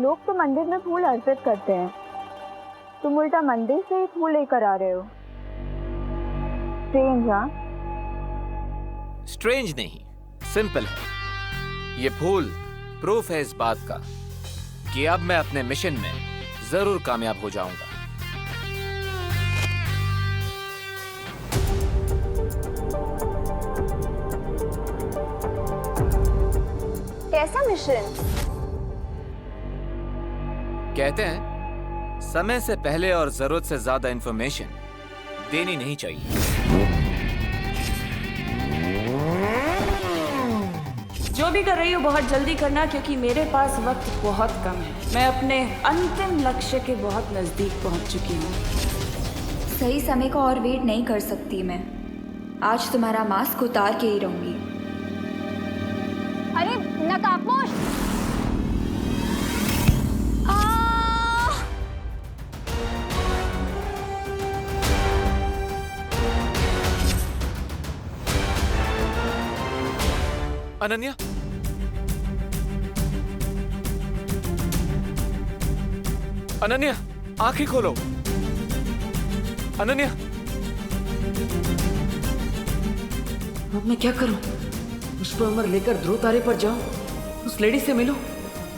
लोग तो मंदिर में फूल अर्पित करते हैं, तुम उल्टा मंदिर से ही फूल लेकर आ रहे हो। स्ट्रेंज, हाँ? स्ट्रेंज नहीं, सिंपल है। ये फूल प्रूफ है इस बात का कि अब मैं अपने मिशन में जरूर कामयाब हो जाऊंगा। कैसा मिशन? कहते हैं समय से पहले और जरूरत से ज्यादा इंफॉर्मेशन देनी नहीं चाहिए। जो भी कर रही हो बहुत जल्दी करना, क्योंकि मेरे पास वक्त बहुत कम है। मैं अपने अंतिम लक्ष्य के बहुत नजदीक पहुंच चुकी हूँ। सही समय को और वेट नहीं कर सकती मैं। आज तुम्हारा मास्क उतार के ही रहूंगी। अरे नकाबपोश! अनन्या, अनन्या, आंखें खोलो। अनन्या, अब मैं क्या करूं? पुष्प अमर लेकर ध्रुव तारे पर जाऊं, उस लेडी से मिलूं,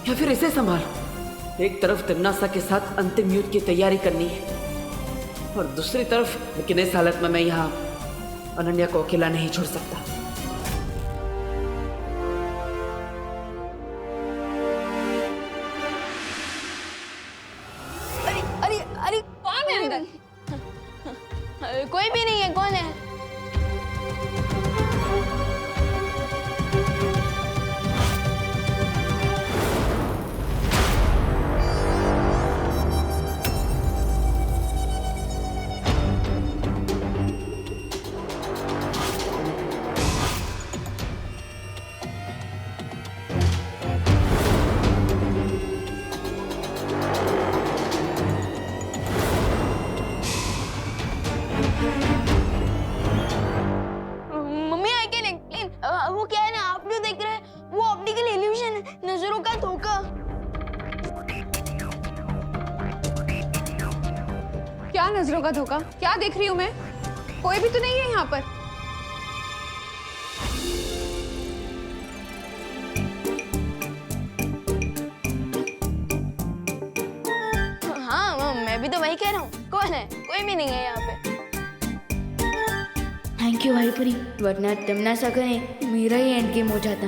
या फिर इसे संभालूं? एक तरफ तिमनासा के साथ अंतिम युद्ध की तैयारी करनी है और दूसरी तरफ, लेकिन इस हालत में मैं यहाँ अनन्या को अकेला नहीं छोड़ सकता। अरे कौन है अंदर? कोई भी नहीं है, कौन है? वो क्या है ना, आप जो देख रहे हैं वो ऑप्टिकल इल्यूशन है, नजरों का धोखा। क्या नजरों का धोखा? क्या देख रही हूँ मैं? कोई भी तो नहीं है यहाँ पर। हाँ, मैं भी तो वही कह रहा हूँ। कौन है? कोई भी नहीं है यहाँ पे। थैंक यू भाईपुरी, वरना तिमनासा ने मेरा ही एंड गेम हो जाता।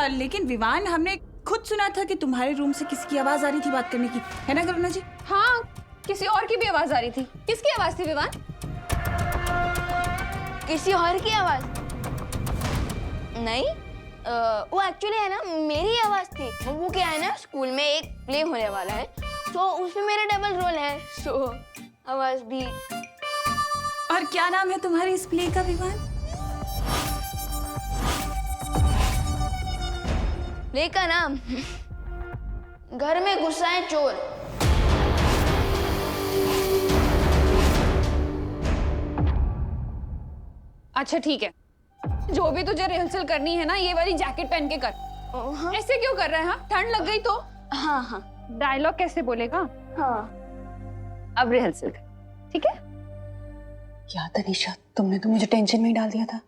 लेकिन विवान, हमने खुद सुना था कि तुम्हारे रूम से किसी की आवाज आ रही थी बात करने की, है ना करुणा जी? हाँ, किसी और की भी आवाज आ रही थी। किसकी आवाज थी विवान? किसी और की आवाज नहीं, वो एक्चुअली है ना मेरी आवाज थी। वो क्या है ना, स्कूल में एक प्ले होने वाला है, तो उसमें मेरा डबल रोल है, सो आवाज भी। और क्या नाम है तुम्हारे इस प्ले का विवान? प्ले का नाम घर में घुसाए चोर। अच्छा ठीक है, जो भी तुझे रिहर्सल करनी है ना, ये वाली जैकेट पहन के कर। हाँ? ऐसे क्यों कर रहा है? हाँ, ठंड लग गई तो? हाँ हाँ। डायलॉग कैसे बोलेगा? हाँ, अब रिहर्सल कर, ठीक है? क्या तनीषा, तुमने तो मुझे टेंशन में ही डाल दिया था।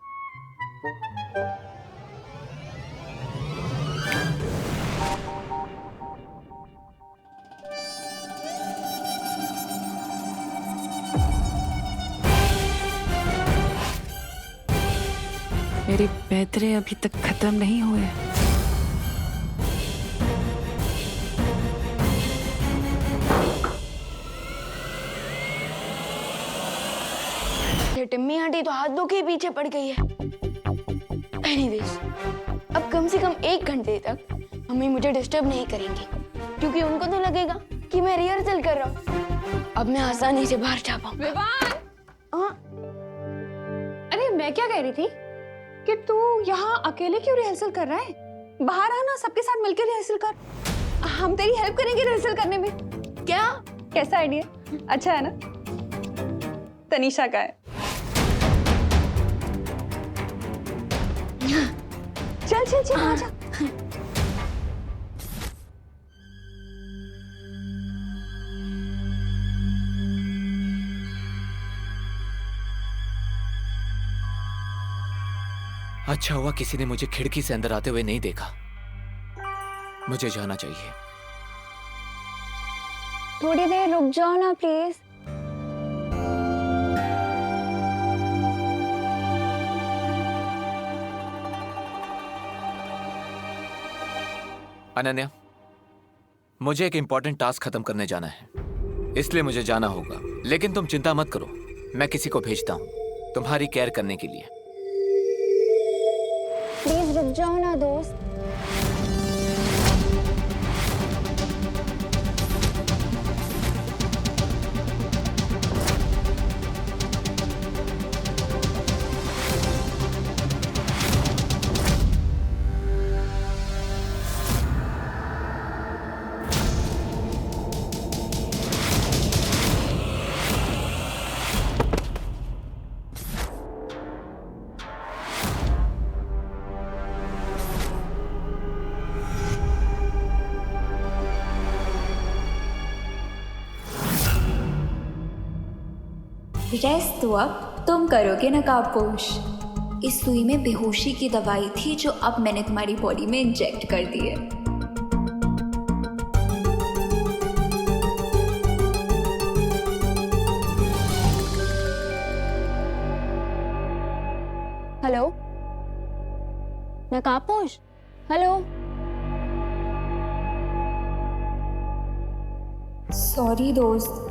मेरे पैतरे अभी तक खत्म नहीं हुए। टिम्मी आंटी तो हाथ धो के पीछे पड़ गई है। एनीवेज, अब कम से कम 1 घंटे तक मम्मी मुझे डिस्टर्ब नहीं करेंगी, क्योंकि उनको तो लगेगा कि मैं रिहर्सल कर रहा हूँ। अब मैं आसानी से बाहर जा पाऊंगा। विवान! हाँ? अरे मैं क्या कह रही थी कि तू यहाँ अकेले क्यों रिहर्सल कर रहा है? बाहर आना, सबके साथ मिलकर रिहर्सल कर। हम तेरी हेल्प करेंगे रिहर्सल करने में। क्या? कैसा आइडिया? अच्छा है ना? तनीषा का है। चल चल चल, आजा। अच्छा हुआ किसी ने मुझे खिड़की से अंदर आते हुए नहीं देखा। मुझे जाना चाहिए। थोड़ी देर रुक जाओ ना प्लीज। अनन्या, मुझे एक इंपॉर्टेंट टास्क खत्म करने जाना है, इसलिए मुझे जाना होगा। लेकिन तुम चिंता मत करो, मैं किसी को भेजता हूँ तुम्हारी केयर करने के लिए। प्लीज रुक जाओ ना दोस्त। रेस्ट तो अब तुम करोगे नकाबपोश। इस सुई में बेहोशी की दवाई थी जो अब मैंने तुम्हारी बॉडी में इंजेक्ट कर दी है। Hello नकाबपोश, hello. सॉरी दोस्त,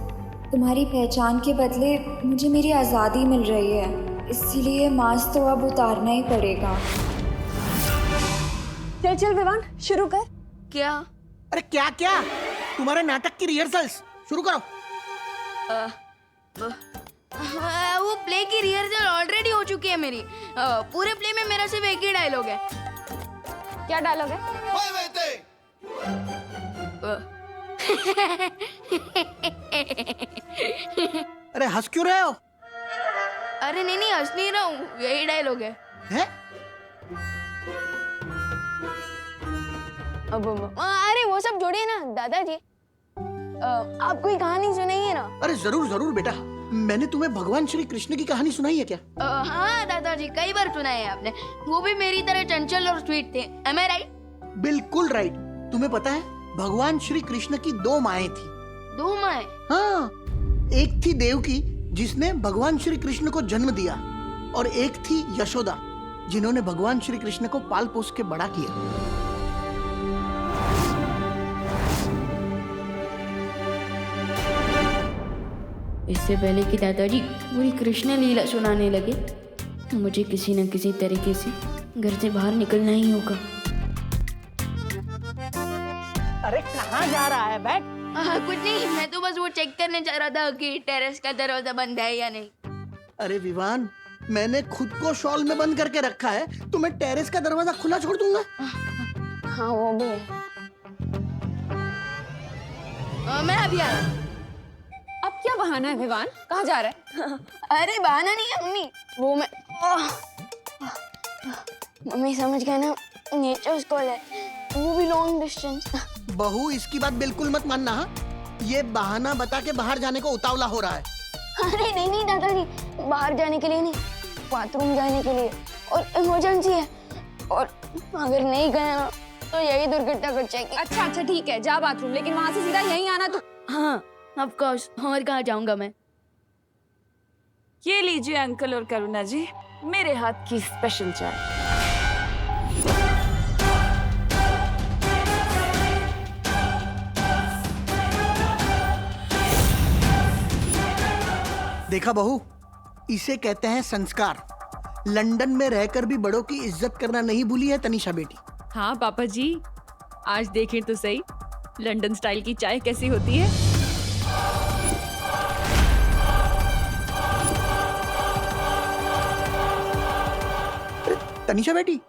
तुम्हारी पहचान के बदले मुझे मेरी आज़ादी मिल रही है, इसीलिए मास्क तो अब उतारना ही पड़ेगा। चल चल विवान, शुरू कर। क्या? अरे क्या क्या, तुम्हारे नाटक की रिहर्सल्स शुरू करो। वो प्ले की रिहर्सल ऑलरेडी हो चुकी है मेरी। पूरे प्ले में मेरा सिर्फ एक ही डायलॉग है। क्या डायलॉग है? अरे हंस क्यों रहे हो? अरे नहीं नहीं, हंस नहीं रहा हूँ, यही डायलॉग है। हैं? अब अरे वो सब छोड़िए ना दादाजी, आप कोई कहानी सुनाइए ना। अरे जरूर जरूर बेटा, मैंने तुम्हें भगवान श्री कृष्ण की कहानी सुनाई है क्या? हाँ दादाजी, कई बार सुनाई है आपने। वो भी मेरी तरह चंचल और स्वीट थे। Am I right? बिल्कुल राइट। तुम्हें पता है भगवान श्री कृष्ण की 2 माएं थी। 2 माएं? हाँ, एक थी देवकी जिसने भगवान श्री कृष्ण को जन्म दिया, और एक थी यशोदा जिन्होंने भगवान श्री कृष्ण को पाल पोस के बड़ा किया। इससे पहले कि दादाजी पूरी कृष्ण लीला सुनाने लगे, मुझे किसी न किसी तरीके से घर से बाहर निकलना ही होगा। अरे कहाँ जा रहा है? बैठ। कुछ नहीं, मैं तो बस वो चेक करने जा रहा था कि टेरेस का दरवाजा बंद है या नहीं। अरे विवान, मैंने खुद को शॉल में बंद करके रखा है, तो मैं टेरेस का दरवाजा खुला छोड़ दूंगा? हाँ वो भी है। मैं अभी आ रहा। अब क्या बहाना है विवान, कहाँ जा रहा है? अरे बहाना नहीं है मम्मी, वो मैं मम्मी समझ गए ना, नेचर्स कॉल है, वो भी लॉन्ग डिस्टेंस। बहू, इसकी बात बिल्कुल मत मानना। हाँ, ये बहाना बता के बाहर जाने को उतावला हो रहा है। अरे नहीं नहीं दादाजी, बाहर जाने के लिए नहीं, बाथरूम जाने के लिए, और इमरजेंसी है, और अगर नहीं गया तो यही दुर्घटना घट जाएगी। अच्छा अच्छा ठीक है, जा बाथरूम, लेकिन वहां से सीधा यहीं आना तू। हाँ ऑफ कोर्स, और कहाँ जाऊंगा मैं? ये लीजिए अंकल और करुणा जी, मेरे हाथ की स्पेशल चाय। देखा बहू, इसे कहते हैं संस्कार। लंदन में रहकर भी बड़ों की इज्जत करना नहीं भूली है तनीषा बेटी। हाँ पापा जी, आज देखें तो सही लंदन स्टाइल की चाय कैसी होती है। तनीषा बेटी,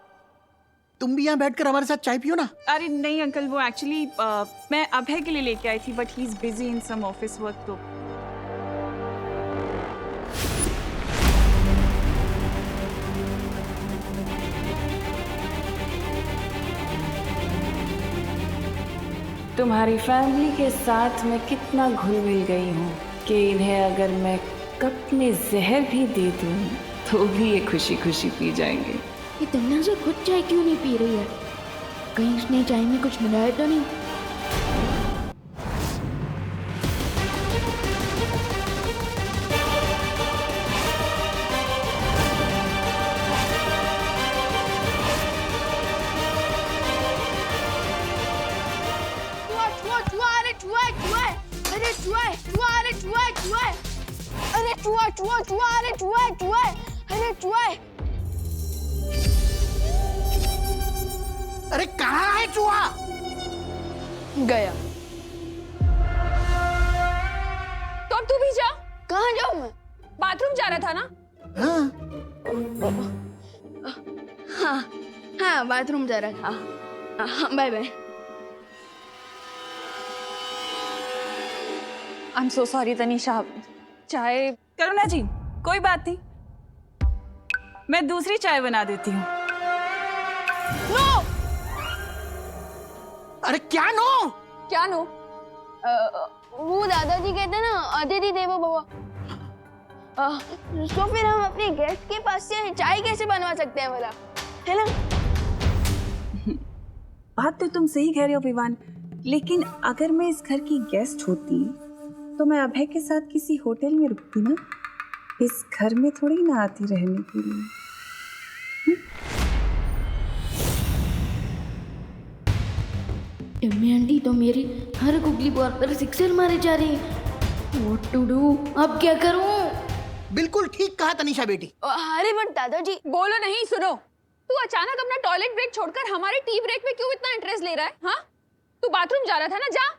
तुम भी यहाँ बैठकर हमारे साथ चाय पियो ना। अरे नहीं अंकल, वो एक्चुअली मैं अभय के लिए लेके आई थी, but he is busy in some office work. तो तुम्हारी फैमिली के साथ मैं कितना घुल मिल गई हूँ कि इन्हें अगर मैं कप में जहर भी दे दूँ तो भी ये खुशी खुशी पी जाएंगे। ये तमन्ना खुद चाय क्यों नहीं पी रही है? कहीं उसने चाय में कुछ मिलाया तो नहीं? अरे कहाँ है चूहा? गया। तो अब तू भी जा। कहाँ जाऊँ मैं? बाथरूम जा रहा था ना? हाँ हाँ, बाथरूम जा रहा था। हाँ, bye bye. I am so sorry Tanisha, चाय। करुणा जी, कोई बात नहीं, मैं दूसरी चाय बना देती हूँ। नो! अरे क्या नो? क्या नो? वो दादाजी कहते ना, अतिथि देवो भव। तो फिर हम अपने गेस्ट के पास से चाय कैसे बनवा सकते हैं भला, है ना? बात तो तुम सही कह रहे हो विवान, लेकिन अगर मैं इस घर की गेस्ट होती तो मैं अभय के साथ किसी होटल में रुकती ना, इस घर में थोड़ी ना आती रहने के लिए। टिम्मी आंटी तो मेरी हर गुगली बॉल पर सिक्सर मारे जा रही है। What to do? अब क्या करूं? बिल्कुल ठीक कहा तनीषा बेटी। अरे बट दादाजी। बोलो नहीं, सुनो। तू अचानक अपना टॉयलेट ब्रेक छोड़कर हमारे टी ब्रेक में क्यों इतना इंटरेस्ट ले रहा है? हाँ, तू बाथरूम जा रहा था ना, जा।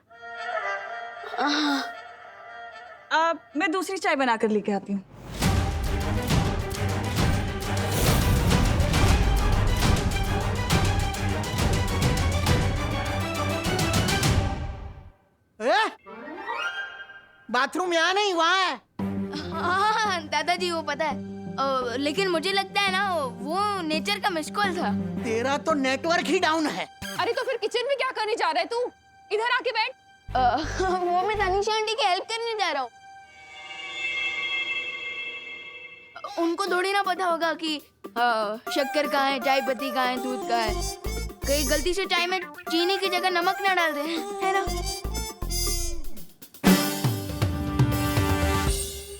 मैं दूसरी चाय बनाकर लेके आती हूँ। बाथरूम यहाँ नहीं, वहाँ है। हाँ दादाजी, वो पता है, लेकिन मुझे लगता है ना वो नेचर का मिस कॉल था। तेरा तो नेटवर्क ही डाउन है। अरे तो फिर किचन में क्या करने जा रहा है तू? इधर आके बैठ। वो मैं तनीषा आंटी की हेल्प करने जा रहा हूँ। उनको थोड़ी ना पता होगा कि शक्कर कहाँ है, चाय पत्ती कहाँ है, दूध कहाँ है। कहीं गलती से चाय में चीनी की जगह नमक ना डाल दे, है ना?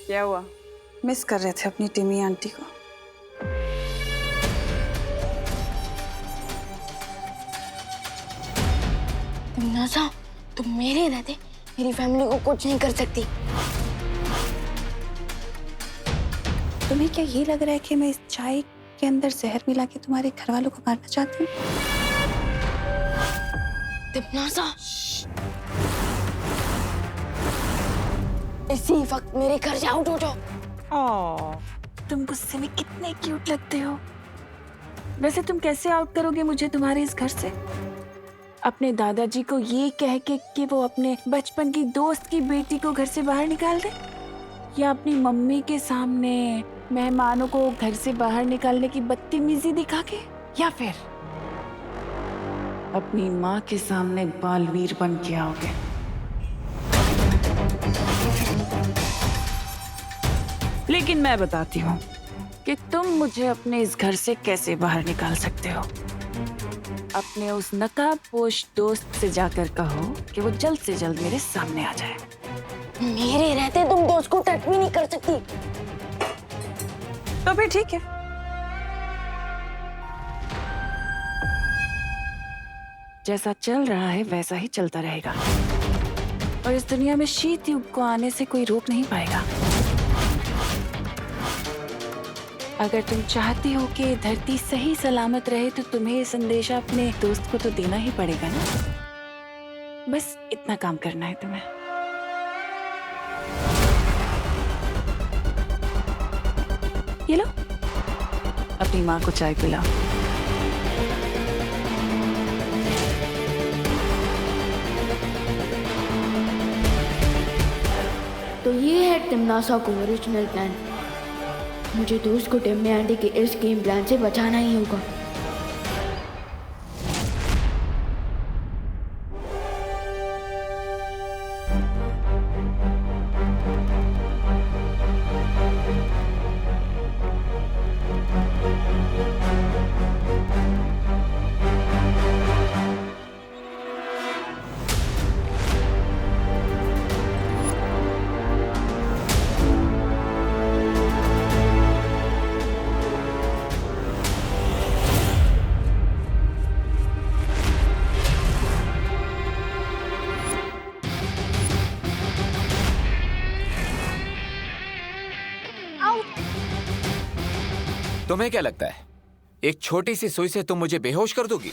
क्या हुआ? मिस कर रहे थे अपनी टिमी आंटी को? नाज़ा, तुम मेरे रहते मेरी फैमिली को कुछ नहीं कर सकती। तुम्हें क्या ये लग रहा है कि मैं इस चाय के अंदर जहर मिला के तुम्हारे घर वालों को मारना चाहती हूँ? नाज़ा, इसी वक्त मेरे घर से आउट हो जाओ। तुम गुस्से में कितने क्यूट लगते हो। वैसे तुम कैसे आउट करोगे मुझे तुम्हारे इस घर से? अपने दादाजी को ये कह के कि वो अपने बचपन की दोस्त की बेटी को घर से बाहर निकाल दे, या अपनी मम्मी के सामने मेहमानों को घर से बाहर निकालने की बदतमीजी दिखा के, या फिर अपनी माँ के सामने बालवीर बन के आओगे? लेकिन मैं बताती हूँ कि तुम मुझे अपने इस घर से कैसे बाहर निकाल सकते हो। अपने उस नकाबपोश दोस्त से जाकर कहो कि वो जल्द से जल्द मेरे सामने आ जाए। मेरे रहते तुम दोस्त को टच भी नहीं कर सकती। तो फिर ठीक है, जैसा चल रहा है वैसा ही चलता रहेगा, और इस दुनिया में शीत युग को आने से कोई रोक नहीं पाएगा। अगर तुम चाहती हो कि धरती सही सलामत रहे तो तुम्हें ये संदेशा अपने दोस्त को तो देना ही पड़ेगा ना। बस इतना काम करना है तुम्हें। ये लो, अपनी माँ को चाय पिलाओ। तो ये है टिमनासा को ओरिजिनल प्लान। मुझे दोस्त को टिम्मी आंटी के इस गेम प्लान से बचाना ही होगा। आउट। तुम्हें क्या लगता है एक छोटी सी सुई से तुम मुझे बेहोश कर दोगी?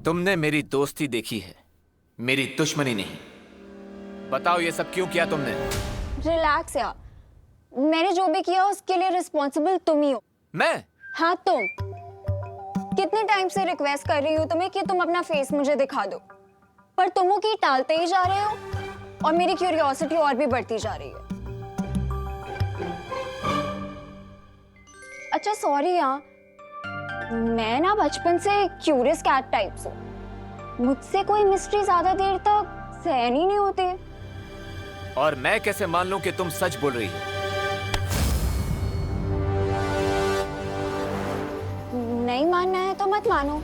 तुमने मेरी दोस्ती देखी है, मेरी दुश्मनी नहीं। बताओ ये सब क्यों किया तुमने? रिलैक्स यार, मैंने जो भी किया उसके लिए रिस्पॉन्सिबल तुम ही हो। मैं? हाँ तुम। कितने टाइम से रिक्वेस्ट कर रही हूँ तुम्हें कि तुम अपना फेस मुझे दिखा दो, पर तुम की टालते ही जा रहे हो और मेरी क्यूरियोसिटी और भी बढ़ती जा रही है। अच्छा सॉरी यार, मैं ना बचपन से क्यूरियस कैट टाइप से, मुझसे कोई मिस्ट्री ज्यादा देर तक सहन ही नहीं होती। और मैं कैसे मान लूं कि तुम सच बोल रही हो? नहीं मानना है तो मत मानो।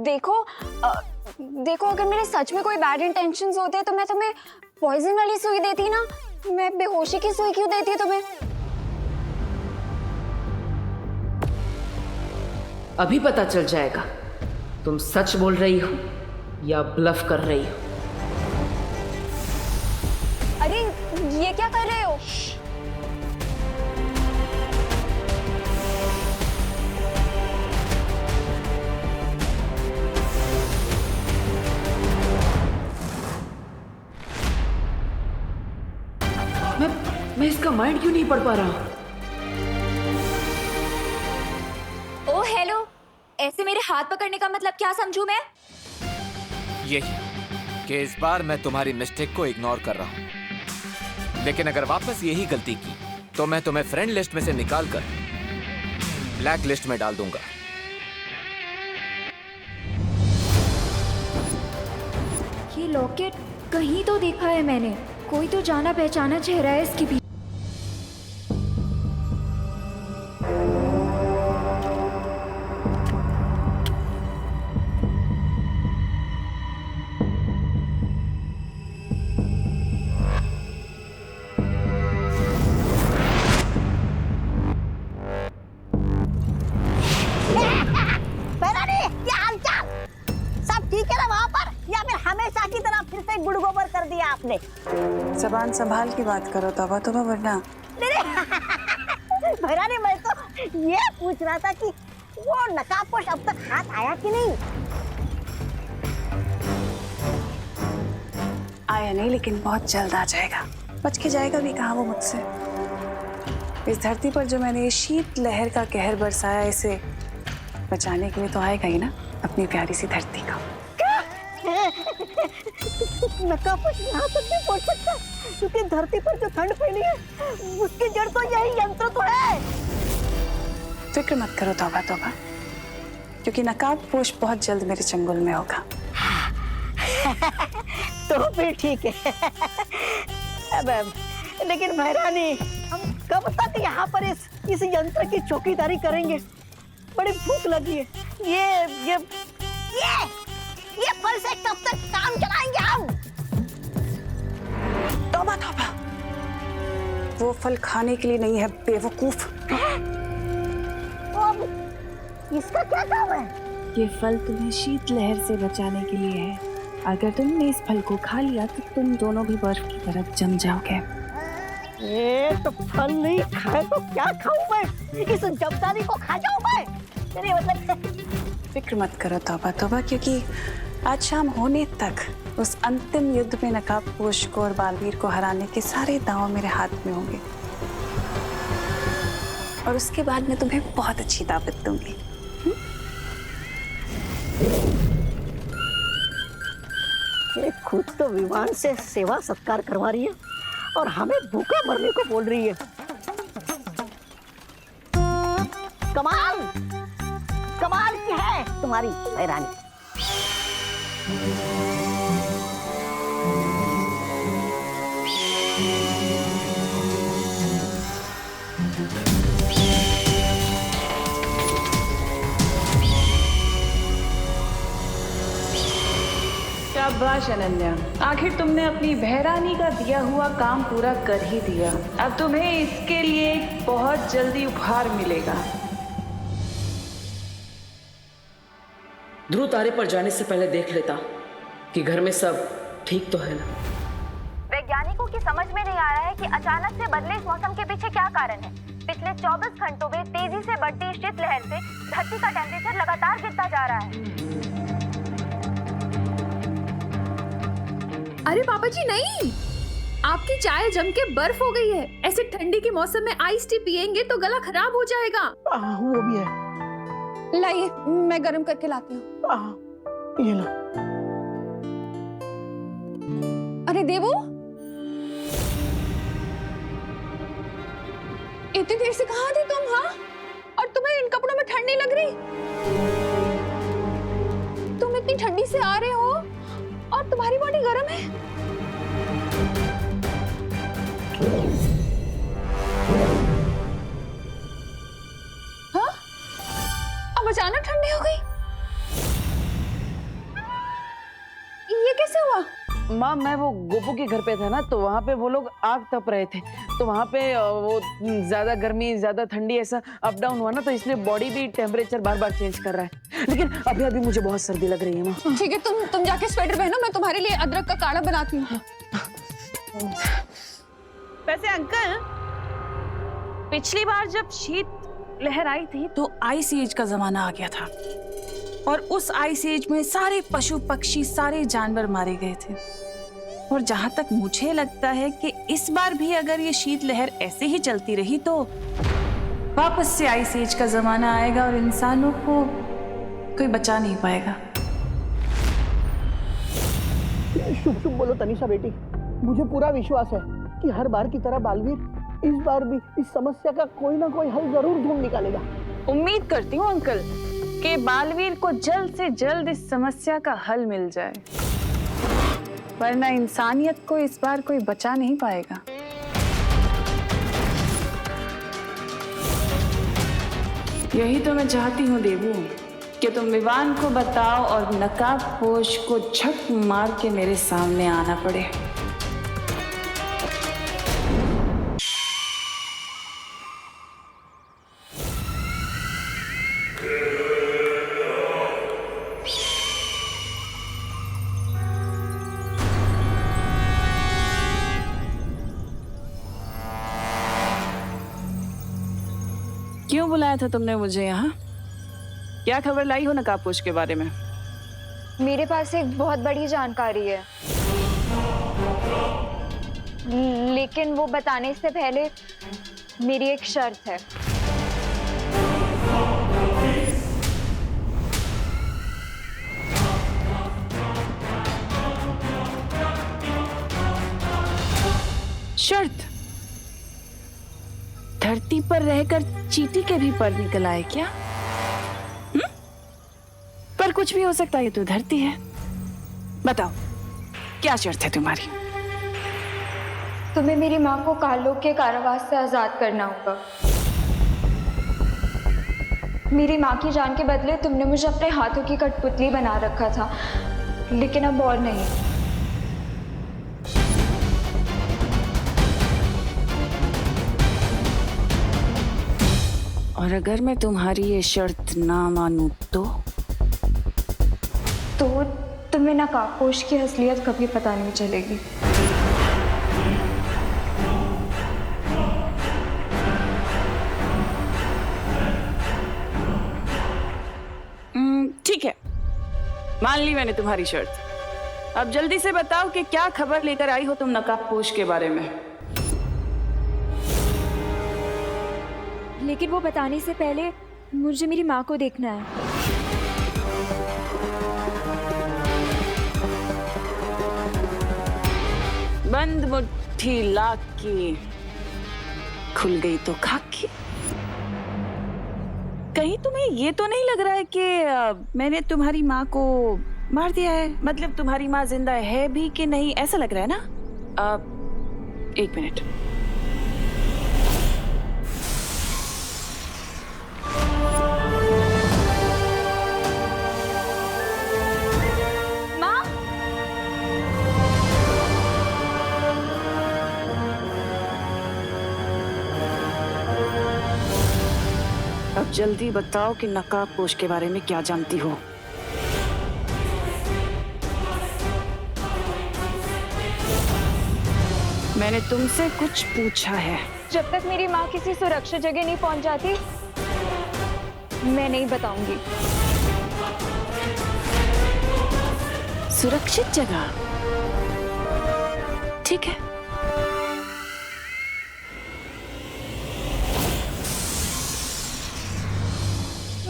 देखो अगर मेरे सच में कोई बैड इंटेंशंस होते तो मैं तुम्हें पॉइजन वाली सुई देती ना, मैं बेहोशी की सुई क्यों देती तुम्हें? अभी पता चल जाएगा तुम सच बोल रही हो या ब्लफ कर रही हो। अरे ये क्या कर रहे हो? मैं इसका माइंड क्यों नहीं पढ़ पा रहा? ओ हेलो, ऐसे मेरे हाथ पकड़ने का मतलब क्या समझूं मैं? यही कि इस बार मैं तुम्हारी मिस्टेक को इग्नोर कर रहा हूं, लेकिन अगर वापस यही गलती की तो मैं तुम्हें फ्रेंड लिस्ट में से निकाल कर ब्लैक लिस्ट में डाल दूंगा। ये लॉकेट कहीं तो देखा है मैंने, कोई तो जाना पहचाना चेहरा है इसके पीछे। ज़बान संभाल की बात करो तौबा तौबा, वरना भैरानी मैं तो ये पूछ रहा था कि वो नकाबपोश अब तक हाथ आया कि नहीं? आया नहीं, लेकिन बहुत जल्द आ जाएगा। बच के जाएगा भी कहाँ वो मुझसे। इस धरती पर जो मैंने ये शीत लहर का कहर बरसाया, इसे बचाने के लिए तो आएगा ही ना अपनी प्यारी सी धरती का। नकाबपोश यहाँ तक नहीं पहुँच सकता, क्योंकि धरती पर जो ठंड फैली है उसकी जड़ तो यही यंत्र तो है। फिक्र मत करो तौबा तौबा, क्योंकि नकाबपोश बहुत जल्द मेरे चंगुल में होगा। तो फिर ठीक है। अब लेकिन भैरानी, हम कब तक यहाँ पर इस यंत्र की चौकीदारी करेंगे? बड़ी भूख लगी है। ये फल से कब तक काम चलाएंगे हम? तौबा तौबा, वो फल खाने के लिए नहीं है बेवकूफ। इसका क्या काम है? ये फल तुम्हें शीत लहर से बचाने के लिए है। अगर तुमने इस फल को खा लिया तो तुम दोनों भी बर्फ की तरफ जम जाओगे। ये तो फल नहीं खाए तो क्या खाऊं मैं? इस जमदानी को खा जाऊं मैं? तेरे मतलब फिक्र मत करो तौबा तौबा, क्योंकि आज शाम होने तक उस अंतिम युद्ध में नकाबपोश को और बालवीर को हराने के सारे दांव मेरे हाथ में होंगे, और उसके बाद मैं तुम्हें बहुत अच्छी दावत दूंगी। ये खुद तो विमान से सेवा सत्कार करवा रही है और हमें भूखा मरने को बोल रही है। कमाल की है तुम्हारी भैरानी। शाबाश अनन्या, आखिर तुमने अपनी भैरानी का दिया हुआ काम पूरा कर ही दिया। अब तुम्हें इसके लिए बहुत जल्दी उपहार मिलेगा। ध्रुव तारे पर जाने से पहले देख लेता कि घर में सब ठीक तो है ना? वैज्ञानिकों की समझ में नहीं आ रहा है कि अचानक से बदले इस मौसम के पीछे क्या कारण है। पिछले 24 घंटों में तेजी से बढ़ती शीतलहर से धरती का टेम्परेचर लगातार गिरता जा रहा है। अरे पापा जी नहीं, आपकी चाय जम के बर्फ हो गई है। ऐसे ठंडी के मौसम में आइस टी पिएंगे तो गला खराब हो जाएगा। वो भी है। लाइए, मैं गर्म करके लाती हूँ। ये लो। अरे देवू, इतनी देर से कहाँ थे तुम? हाँ, और तुम्हें इन कपड़ों में ठंड नहीं लग रही? तुम इतनी ठंडी से आ रहे हो और तुम्हारी बॉडी गर्म है। हाँ? अब अचानक ठंडी हो गई, ये कैसे हुआ? माँ, मैं वो गोपू के घर पे था ना, तो वहाँ पे वो लोग आग तप रहे थे, तो वहाँ पे वो ज्यादा गर्मी ज्यादा ठंडी ऐसा अप डाउन हुआ ना, तो इसलिए बॉडी भी टेम्परेचर बार बार चेंज कर रहा है। लेकिन अभी अभी मुझे बहुत सर्दी लग रही है माँ। ठीक है, तुम जाके स्वेटर पहनो, मैं तुम्हारे लिए अदरक का काढ़ा बनाती हूँ। वैसे अंकल, पिछली बार जब शीत लहर आई थी तो आइस एज का जमाना आ गया था, और उस आइस एज में सारे पशु पक्षी सारे जानवर मारे गए थे। और जहां तक मुझे लगता है कि इस बार भी अगर ये शीत लहर ऐसे ही चलती रही तो वापस से आइस एज का जमाना आएगा और इंसानों को कोई बचा नहीं पाएगा। शुभ शुभ बोलो तनिषा बेटी, मुझे पूरा विश्वास है कि हर बार की तरह बालवीर इस बार भी इस समस्या का कोई ना कोई हल जरूर ढूंढ निकालेगा। उम्मीद करती हूँ अंकल कि बालवीर को जल्द से जल्द इस समस्या का हल मिल जाए, वरना इंसानियत को इस बार कोई बचा नहीं पाएगा। यही तो मैं चाहती हूँ देवू, कि तुम विवान को बताओ और नकाब पोश को झक मार के मेरे सामने आना पड़े। क्यों बुलाया था तुमने मुझे यहाँ? क्या खबर लाई हो नकाबपोश के बारे में? मेरे पास एक बहुत बड़ी जानकारी है, लेकिन वो बताने से पहले मेरी एक शर्त है। शर्त? धरती पर रहकर चींटी के भी पर निकल आए क्या? पर कुछ भी हो सकता है, ये तो धरती है। बताओ, क्या शर्त है तुम्हारी? तुम्हें मेरी माँ को कालोक के कारावास से आजाद करना होगा। मेरी माँ की जान के बदले तुमने मुझे अपने हाथों की कठपुतली बना रखा था, लेकिन अब और नहीं। और अगर मैं तुम्हारी ये शर्त ना मानूं तो तुम्हें नकाबपोश की असलियत कभी पता नहीं चलेगी। ठीक है, मान ली मैंने तुम्हारी शर्त। अब जल्दी से बताओ कि क्या खबर लेकर आई हो तुम नकाबपोश के बारे में? लेकिन वो बताने से पहले मुझे मेरी माँ को देखना है। बंद मुट्ठी लाख की, खुल गई तो खाकी। कहीं तुम्हें ये तो नहीं लग रहा है कि मैंने तुम्हारी माँ को मार दिया है? मतलब तुम्हारी माँ जिंदा है भी कि नहीं, ऐसा लग रहा है ना? एक मिनट। अब जल्दी बताओ कि नकाबपोश के बारे में क्या जानती हो? मैंने तुमसे कुछ पूछा है। जब तक मेरी माँ किसी सुरक्षित जगह नहीं पहुंच जाती, मैं नहीं बताऊंगी। सुरक्षित जगह? ठीक है।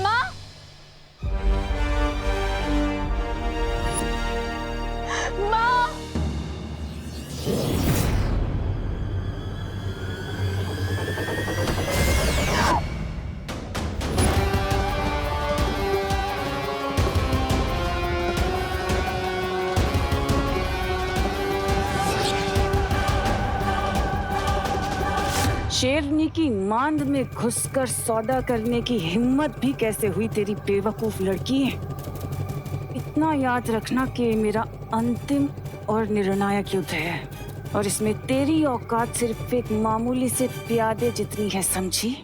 माँ, माँ, शेरनी की मांद में घुसकर सौदा करने की हिम्मत भी कैसे हुई तेरी बेवकूफ लड़की। इतना याद रखना कि मेरा अंतिम और निर्णायक युद्ध है, और इसमें तेरी औकात सिर्फ एक मामूली से प्यादे जितनी है, समझी?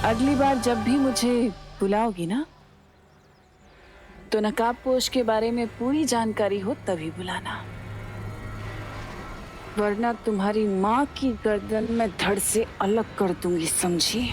अगली बार जब भी मुझे बुलाओगी ना, तो नकाबपोश के बारे में पूरी जानकारी हो तभी बुलाना, वरना तुम्हारी माँ की गर्दन में धड़ से अलग कर दूंगी, समझी?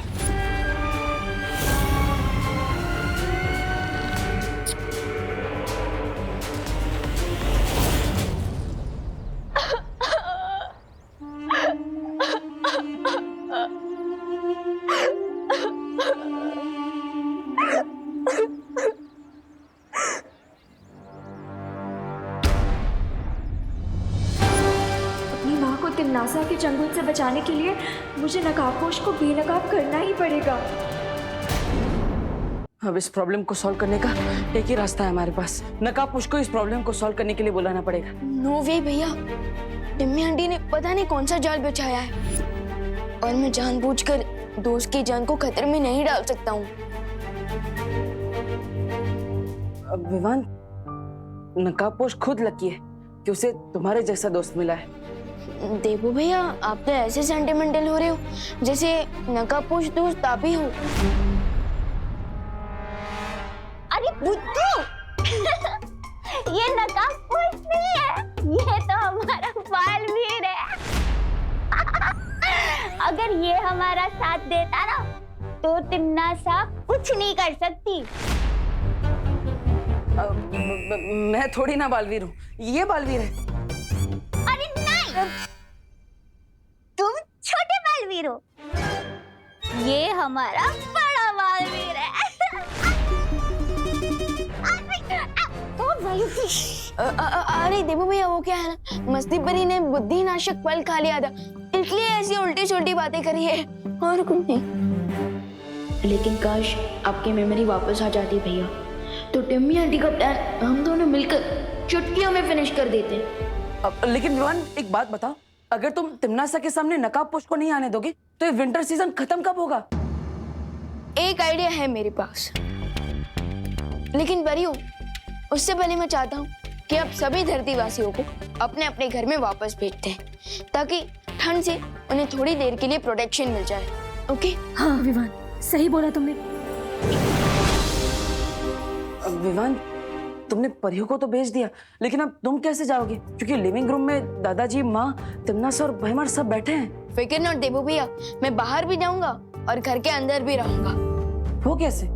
अपनी माँ को तिमनासा के चंगुल से बचाने के लिए मुझे नकाबपोश को बेनकाब करना ही पड़ेगा। अब इस प्रॉब्लम को सॉल्व करने का एक ही रास्ता है हमारे पास। नकाबपोश को इस प्रॉब्लम को सॉल्व करने के लिए बुलाना पड़ेगा। नो वे भैया, टिम्मी आंटी ने पता नहीं कौन सा जाल बिछाया है, और मैं जानबूझकर दोस्त की जान को खतरे में नहीं डाल सकता हूँ। विवान, नकाबपोश खुद लकी है कि उसे तुम्हारे जैसा दोस्त मिला है। देवू भैया, आप तो ऐसे सेंटिमेंटल हो रहे हो जैसे नकाबपोश दोस्त आप ही हो। अरे बुद्धू, ये नकाबपोश नहीं है, ये तो हमारा बालवीर है। अगर ये हमारा साथ देता ना, तो तिमनासा कुछ नहीं कर सकती। मैं थोड़ी ना बालवीर हूँ, ये बालवीर है। अरे नहीं, तुम छोटे बालवीर हो, ये हमारा बड़ा बालवीर है। अरे देवू भैया, वो क्या है ना, मस्ती परी ने बुद्धि नाशक फल खा लिया था, इसलिए ऐसी उल्टी सुल्टी बातें करी है, और कुछ नहीं। लेकिन काश आपकी मेमोरी वापस आ जाती भैया, तो टिम्मी आंटी का प्लान हम दोनों मिलकर चुटकियों में फिनिश कर देते। लेकिन विवान, एक बात बताओ, अगर तुम तिमनासा के सामने नकाबपोश को नहीं आने दोगे तो ये विंटर सीजन खत्म कब होगा? एक आइडिया है मेरे पास, लेकिन परियों, उससे पहले मैं चाहता हूँ कि आप सभी धरतीवासियों को अपने अपने घर में वापस भेजते हैं, ताकि ठंड से उन्हें थोड़ी देर के लिए प्रोटेक्शन मिल जाए। ओके? हाँ विवान, सही बोला तुमने। विवान, तुमने परियों को तो भेज दिया, लेकिन अब तुम कैसे जाओगे? क्योंकि लिविंग रूम में दादाजी, माँ, तिमनासा और भैमार सब बैठे हैं। फिक्र नॉट देवू भैया, मैं बाहर भी जाऊंगा और घर के अंदर भी रहूंगा। वो कैसे?